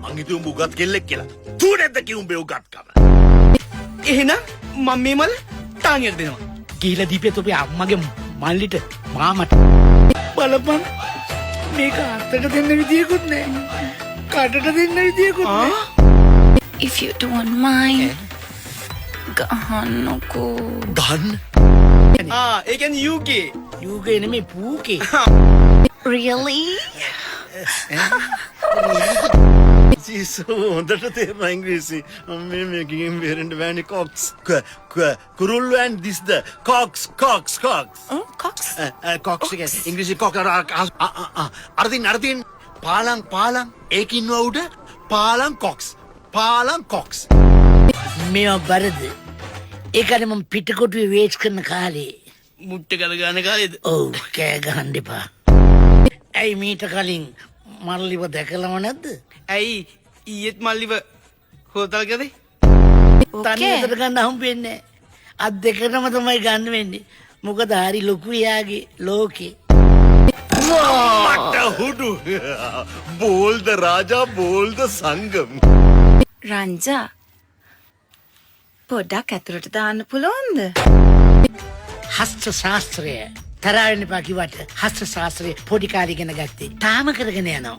මං හිතුවේ උඹ උගත් කෙල්ලෙක් කියලා. තූ නැද්ද කි උඹේ උගත්කම? එහෙනම් මම මේ මල තානියට දෙනවා. ගිහිලා දීපියත් ඔබේ අම්මගේ මල්ලිට මාමට බලපන් මේක අත්තට දෙන්න විදියකුත් නෑ කටට දෙන්න විදියකුත් නෑ. If you don't mind, ගහන්නකෝ. ගන්න. ඒ කියන්නේ UK. යූගේ නෙමෙයි පූකේ. Really? ජීසෝ හොඳට තේරෙනවා ඉංග්‍රීසි. මේකෙන් බේරෙන්න බෑනේ කොක්ස්. කුරුල්ලෝ and this the cox. Cox? Cox එක ඉංග්‍රීසි කොක් අරදින් පාලං ඒකින්ව උඩ පාලං කොක්ස් මේවා බරද ඒකනේ මම පිටකොටුවේ වේච් කරන කාලේ මුට්ට කර ගන්න කාලේද? ඔව් කෑ ගහන්න එපා. ඇයි මීට කලින් මල්ලිව දැකලම නැද්ද? ඇයි ඊයේත් මල්ලිව හොතල් කරේ? තනියකට ගන්න හම්බෙන්නේ අත් දෙකටම තමයි ගන්න වෙන්නේ. මොකද හරි ලොකු යාගේ ලෝකේ. මට හුඩු බෝල්ද රාජා බෝල්ද සංගම්. රංජා පොඩ්ඩක් ඇතුළට දාන්න පුළුවන්ද? හස්ත ශාස්ත්‍රය තරවෙන්න එපා කිව්වට හස්ත ශාස්ත්‍රය පොඩි කාලේ ඉගෙන ගත්තේ. තාම කරගෙන යනවා.